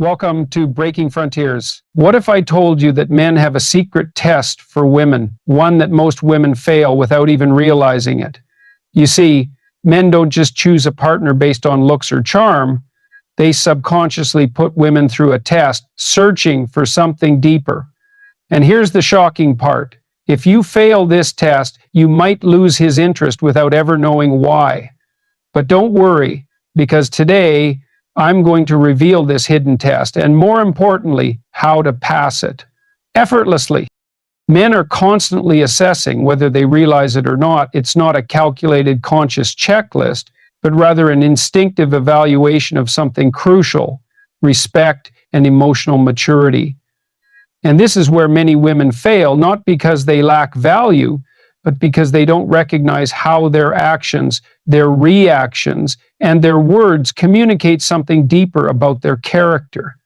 Welcome to Breaking Frontiers. What if I told you that men have a secret test for women, one that most women fail without even realizing it? You see, men don't just choose a partner based on looks or charm. They subconsciously put women through a test, searching for something deeper. And here's the shocking part. If you fail this test, you might lose his interest without ever knowing why. But don't worry, because today, I'm going to reveal this hidden test, and more importantly, how to pass it effortlessly. Men are constantly assessing whether they realize it or not. It's not a calculated conscious checklist, but rather an instinctive evaluation of something crucial: respect and emotional maturity. And this is where many women fail, not because they lack value, but because they don't recognize how their actions, their reactions, and their words communicate something deeper about their character.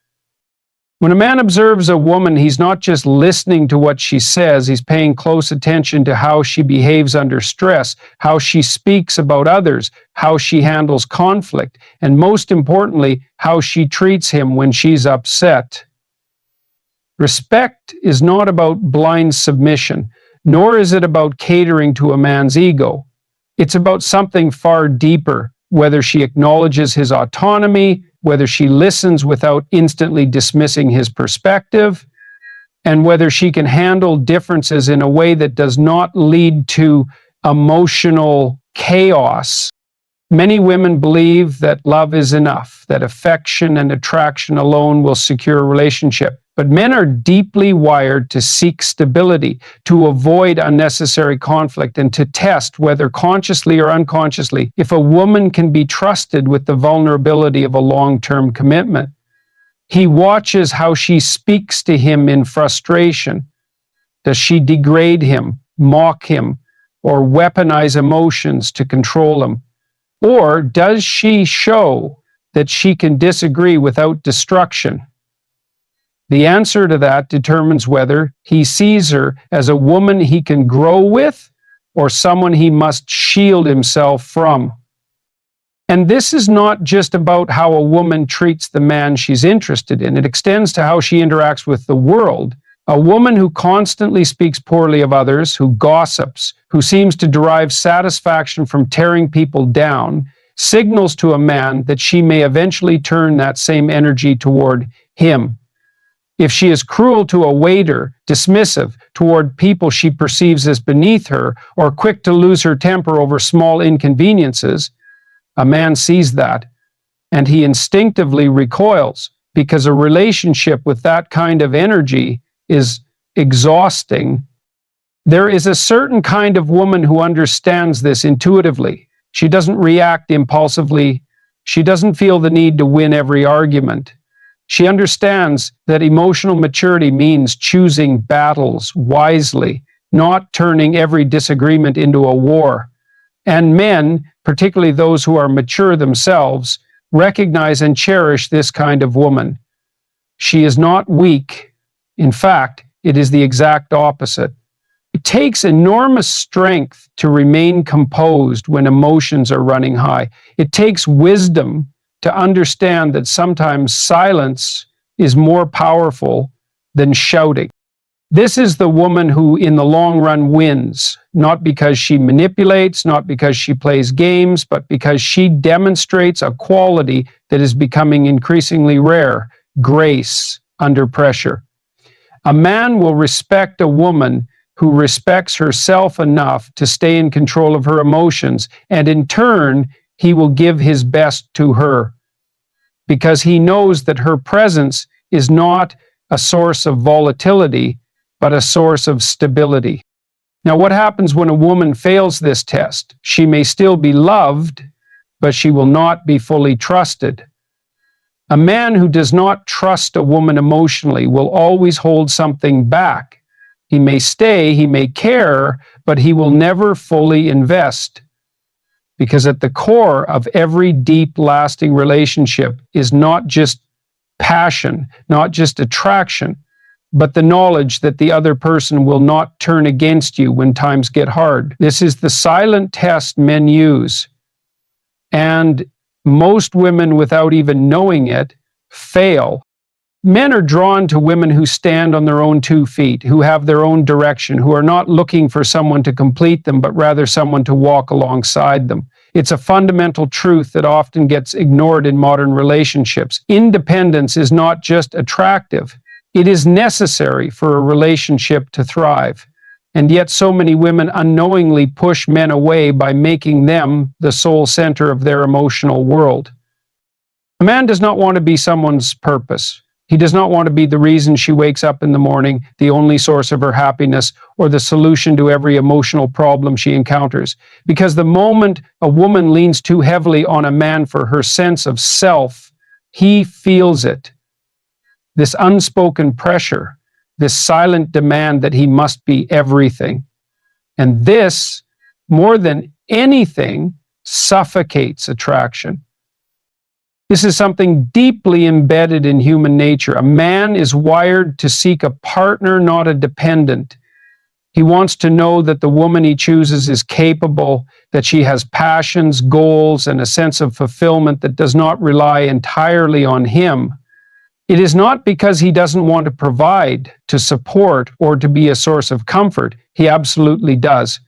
When a man observes a woman, he's not just listening to what she says, he's paying close attention to how she behaves under stress, how she speaks about others, how she handles conflict, and most importantly, how she treats him when she's upset. Respect is not about blind submission, nor is it about catering to a man's ego. It's about something far deeper, whether she acknowledges his autonomy, whether she listens without instantly dismissing his perspective, and whether she can handle differences in a way that does not lead to emotional chaos. Many women believe that love is enough, that affection and attraction alone will secure a relationship. But men are deeply wired to seek stability, to avoid unnecessary conflict, and to test, whether consciously or unconsciously, if a woman can be trusted with the vulnerability of a long-term commitment. He watches how she speaks to him in frustration. Does she degrade him, mock him, or weaponize emotions to control him? Or does she show that she can disagree without destruction? The answer to that determines whether he sees her as a woman he can grow with or someone he must shield himself from. And this is not just about how a woman treats the man she's interested in. It extends to how she interacts with the world. A woman who constantly speaks poorly of others, who gossips, who seems to derive satisfaction from tearing people down, signals to a man that she may eventually turn that same energy toward him. If she is cruel to a waiter, dismissive toward people she perceives as beneath her, or quick to lose her temper over small inconveniences, a man sees that, and he instinctively recoils, because a relationship with that kind of energy is exhausting. There is a certain kind of woman who understands this intuitively. She doesn't react impulsively. She doesn't feel the need to win every argument. She understands that emotional maturity means choosing battles wisely, not turning every disagreement into a war. And men, particularly those who are mature themselves, recognize and cherish this kind of woman. She is not weak. In fact, it is the exact opposite. It takes enormous strength to remain composed when emotions are running high. It takes wisdom to understand that sometimes silence is more powerful than shouting. This is the woman who, in the long run, wins, not because she manipulates, not because she plays games, but because she demonstrates a quality that is becoming increasingly rare: grace under pressure. A man will respect a woman who respects herself enough to stay in control of her emotions, and in turn, he will give his best to her, because he knows that her presence is not a source of volatility, but a source of stability. Now, what happens when a woman fails this test? She may still be loved, but she will not be fully trusted. A man who does not trust a woman emotionally will always hold something back. He may stay, he may care, but he will never fully invest. Because at the core of every deep, lasting relationship is not just passion, not just attraction, but the knowledge that the other person will not turn against you when times get hard. This is the silent test men use. And most women, without even knowing it, fail Men are drawn to women who stand on their own 2 feet, who have their own direction, who are not looking for someone to complete them, but rather someone to walk alongside them. It's a fundamental truth that often gets ignored in modern relationships. Independence is not just attractive, it is necessary for a relationship to thrive. And yet so many women unknowingly push men away by making them the sole center of their emotional world. A man does not want to be someone's purpose. He does not want to be the reason she wakes up in the morning, the only source of her happiness, or the solution to every emotional problem she encounters. Because the moment a woman leans too heavily on a man for her sense of self, he feels it. This unspoken pressure, this silent demand that he must be everything. And this, more than anything, suffocates attraction. This is something deeply embedded in human nature. A man is wired to seek a partner, not a dependent. He wants to know that the woman he chooses is capable, that she has passions, goals, and a sense of fulfillment that does not rely entirely on him. It is not because he doesn't want to provide, to support, or to be a source of comfort. He absolutely does.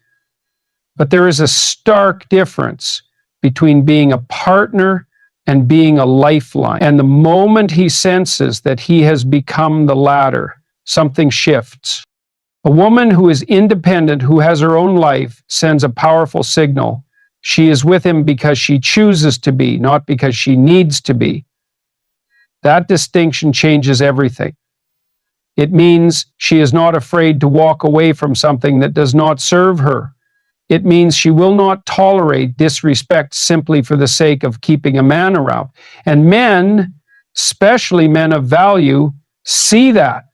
But there is a stark difference between being a partner and being a lifeline. And the moment he senses that he has become the latter, something shifts. A woman who is independent, who has her own life, sends a powerful signal. She is with him because she chooses to be, not because she needs to be. That distinction changes everything. It means she is not afraid to walk away from something that does not serve her. It means she will not tolerate disrespect simply for the sake of keeping a man around. And men, especially men of value, see that.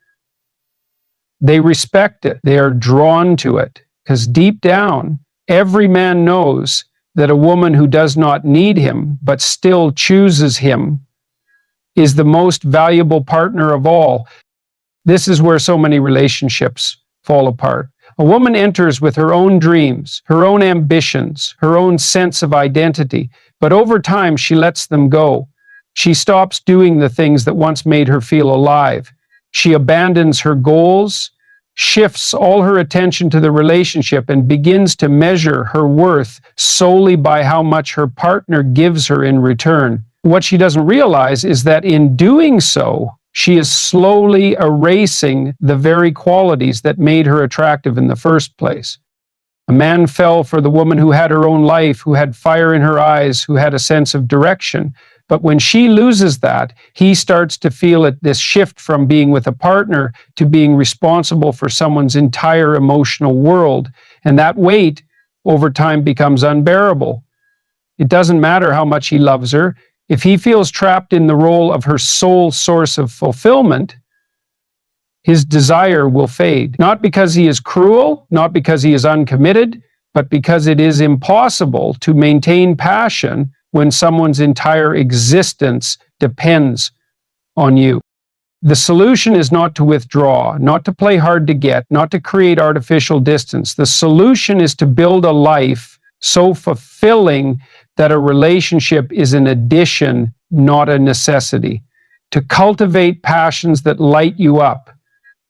They respect it. They are drawn to it. Because deep down, every man knows that a woman who does not need him, but still chooses him, is the most valuable partner of all. This is where so many relationships fall apart. A woman enters with her own dreams, her own ambitions, her own sense of identity, but over time she lets them go. She stops doing the things that once made her feel alive. She abandons her goals, shifts all her attention to the relationship, and begins to measure her worth solely by how much her partner gives her in return. What she doesn't realize is that in doing so, she is slowly erasing the very qualities that made her attractive in the first place. A man fell for the woman who had her own life, who had fire in her eyes, who had a sense of direction. But when she loses that, he starts to feel this shift from being with a partner to being responsible for someone's entire emotional world. And that weight over time becomes unbearable. It doesn't matter how much he loves her. If he feels trapped in the role of her sole source of fulfillment, his desire will fade. Not because he is cruel, not because he is uncommitted, but because it is impossible to maintain passion when someone's entire existence depends on you. The solution is not to withdraw, not to play hard to get, not to create artificial distance. The solution is to build a life so fulfilling that a relationship is an addition, not a necessity. To cultivate passions that light you up,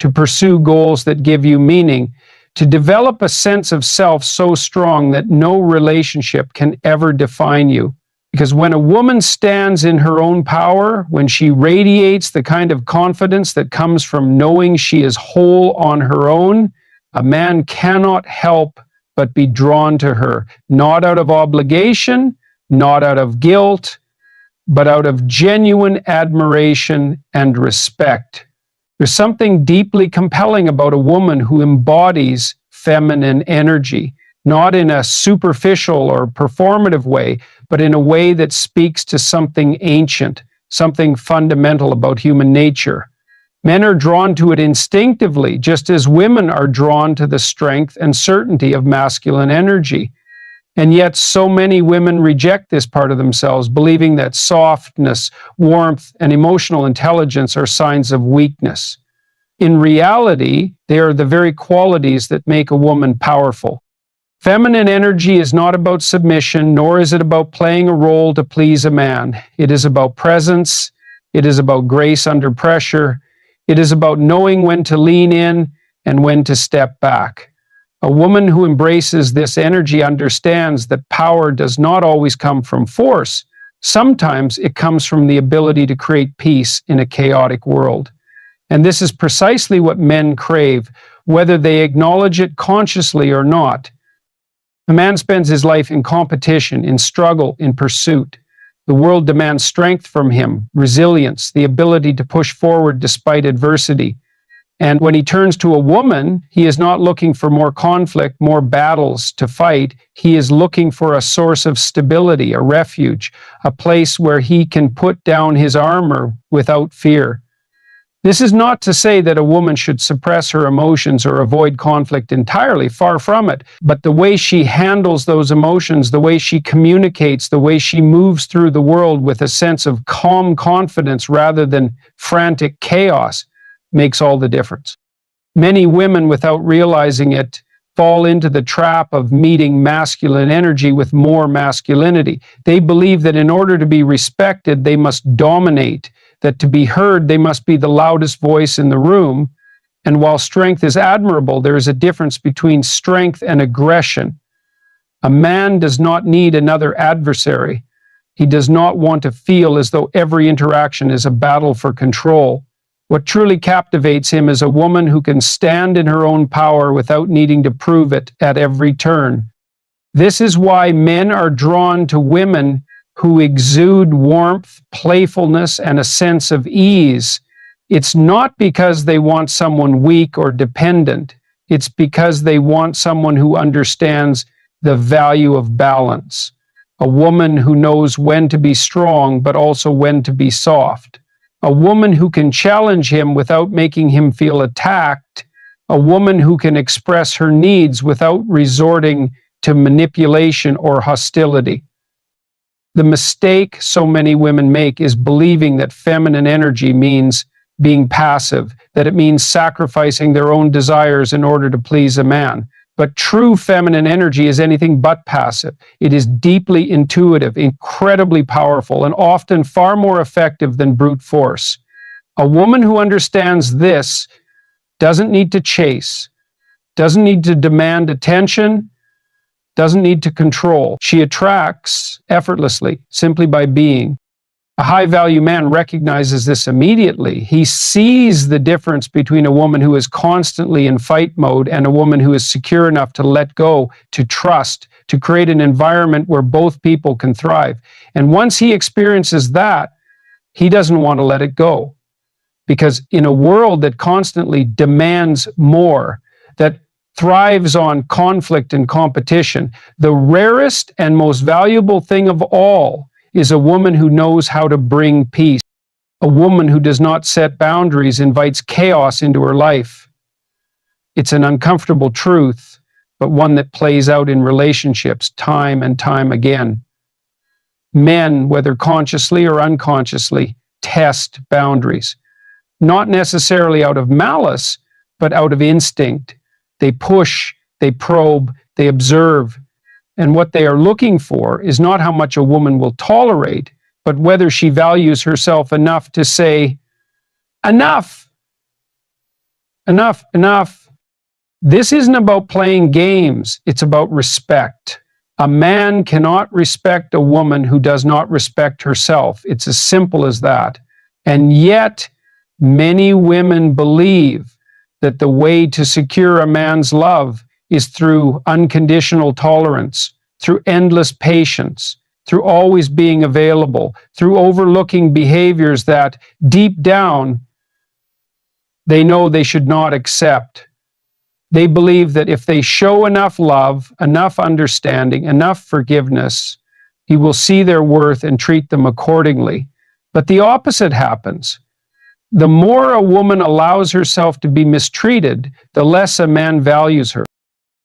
to pursue goals that give you meaning, to develop a sense of self so strong that no relationship can ever define you. Because when a woman stands in her own power, when she radiates the kind of confidence that comes from knowing she is whole on her own, a man cannot help but be drawn to her, not out of obligation, not out of guilt, but out of genuine admiration and respect. There's something deeply compelling about a woman who embodies feminine energy, not in a superficial or performative way, but in a way that speaks to something ancient, something fundamental about human nature. Men are drawn to it instinctively, just as women are drawn to the strength and certainty of masculine energy. And yet so many women reject this part of themselves, believing that softness, warmth, and emotional intelligence are signs of weakness. In reality, they are the very qualities that make a woman powerful. Feminine energy is not about submission, nor is it about playing a role to please a man. It is about presence, It is about grace under pressure. It is about knowing when to lean in and when to step back. A woman who embraces this energy understands that power does not always come from force. Sometimes it comes from the ability to create peace in a chaotic world. And this is precisely what men crave, whether they acknowledge it consciously or not. A man spends his life in competition, in struggle, in pursuit. The world demands strength from him, resilience, the ability to push forward despite adversity. And when he turns to a woman, he is not looking for more conflict, more battles to fight. He is looking for a source of stability, a refuge, a place where he can put down his armor without fear. This is not to say that a woman should suppress her emotions or avoid conflict entirely, far from it. But the way she handles those emotions, the way she communicates, the way she moves through the world with a sense of calm confidence rather than frantic chaos makes all the difference. Many women, without realizing it, fall into the trap of meeting masculine energy with more masculinity. They believe that in order to be respected, they must dominate, that to be heard, they must be the loudest voice in the room. And while strength is admirable, there is a difference between strength and aggression. A man does not need another adversary. He does not want to feel as though every interaction is a battle for control. What truly captivates him is a woman who can stand in her own power without needing to prove it at every turn. This is why men are drawn to women who exude warmth, playfulness, and a sense of ease. It's not because they want someone weak or dependent. It's because they want someone who understands the value of balance. A woman who knows when to be strong, but also when to be soft. A woman who can challenge him without making him feel attacked. A woman who can express her needs without resorting to manipulation or hostility. The mistake so many women make is believing that feminine energy means being passive, that it means sacrificing their own desires in order to please a man. But true feminine energy is anything but passive. It is deeply intuitive, incredibly powerful, and often far more effective than brute force. A woman who understands this doesn't need to chase, doesn't need to demand attention, doesn't need to control. She attracts effortlessly, simply by being. A high-value man recognizes this immediately. He sees the difference between a woman who is constantly in fight mode and a woman who is secure enough to let go, to trust, to create an environment where both people can thrive. And once he experiences that, he doesn't want to let it go. Because in a world that constantly demands more, that thrives on conflict and competition, the rarest and most valuable thing of all is a woman who knows how to bring peace. A woman who does not set boundaries invites chaos into her life. It's an uncomfortable truth, but one that plays out in relationships time and time again. Men, whether consciously or unconsciously, test boundaries. Not necessarily out of malice, but out of instinct. They push, they probe, they observe. And what they are looking for is not how much a woman will tolerate, but whether she values herself enough to say, enough, enough, enough. This isn't about playing games, it's about respect. A man cannot respect a woman who does not respect herself. It's as simple as that. And yet, many women believe that the way to secure a man's love is through unconditional tolerance, through endless patience, through always being available, through overlooking behaviors that deep down they know they should not accept. They believe that if they show enough love, enough understanding, enough forgiveness, he will see their worth and treat them accordingly. But the opposite happens. The more a woman allows herself to be mistreated, the less a man values her.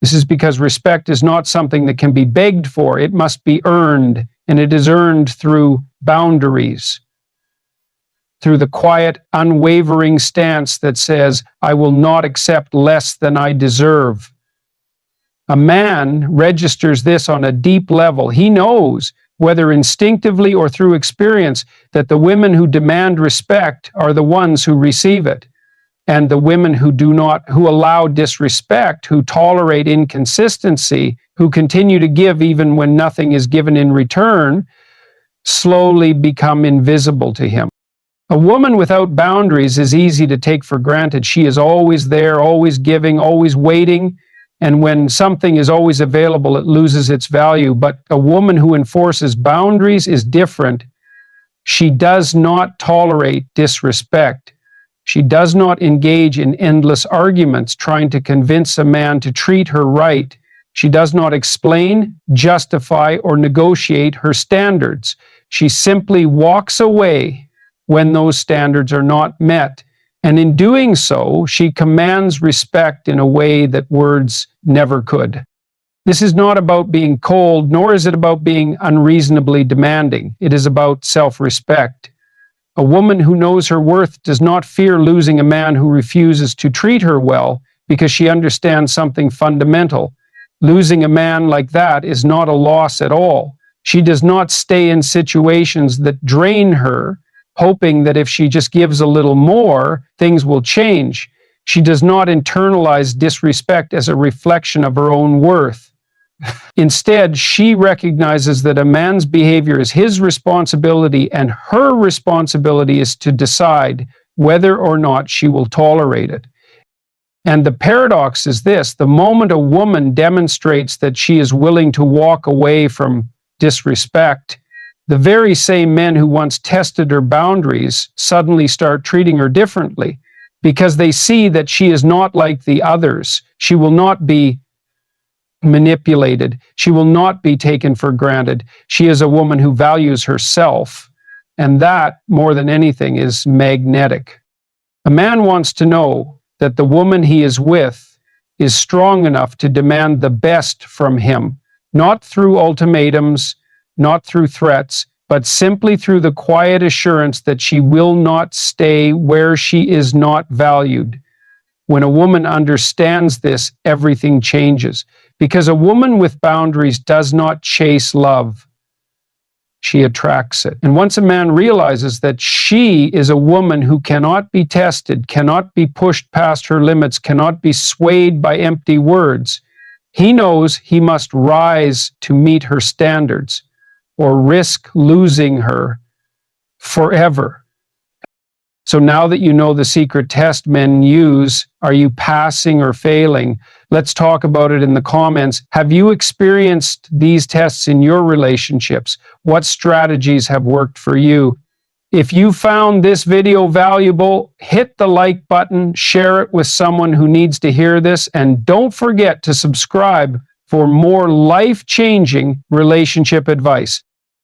This is because respect is not something that can be begged for. It must be earned, and it is earned through boundaries, through the quiet, unwavering stance that says, I will not accept less than I deserve. A man registers this on a deep level. He knows whether instinctively or through experience, that the women who demand respect are the ones who receive it. And the women who allow disrespect, who tolerate inconsistency, who continue to give even when nothing is given in return, slowly become invisible to him. A woman without boundaries is easy to take for granted. She is always there, always giving, always waiting. And when something is always available, it loses its value. But a woman who enforces boundaries is different. She does not tolerate disrespect. She does not engage in endless arguments trying to convince a man to treat her right. She does not explain, justify, or negotiate her standards. She simply walks away when those standards are not met. And in doing so, she commands respect in a way that words never could. This is not about being cold, nor is it about being unreasonably demanding. It is about self-respect. A woman who knows her worth does not fear losing a man who refuses to treat her well because she understands something fundamental. Losing a man like that is not a loss at all. She does not stay in situations that drain her, hoping that if she just gives a little more, things will change. She does not internalize disrespect as a reflection of her own worth. Instead, she recognizes that a man's behavior is his responsibility, and her responsibility is to decide whether or not she will tolerate it. And the paradox is this: the moment a woman demonstrates that she is willing to walk away from disrespect, the very same men who once tested her boundaries suddenly start treating her differently because they see that she is not like the others. She will not be manipulated. She will not be taken for granted. She is a woman who values herself, and that, more than anything, is magnetic. A man wants to know that the woman he is with is strong enough to demand the best from him, not through ultimatums, not through threats, but simply through the quiet assurance that she will not stay where she is not valued. When a woman understands this, everything changes. Because a woman with boundaries does not chase love. She attracts it. And once a man realizes that she is a woman who cannot be tested, cannot be pushed past her limits, cannot be swayed by empty words, he knows he must rise to meet her standards or risk losing her forever. So now that you know the secret test men use, are you passing or failing? Let's talk about it in the comments. Have you experienced these tests in your relationships? What strategies have worked for you? If you found this video valuable, hit the like button, share it with someone who needs to hear this, and don't forget to subscribe for more life-changing relationship advice.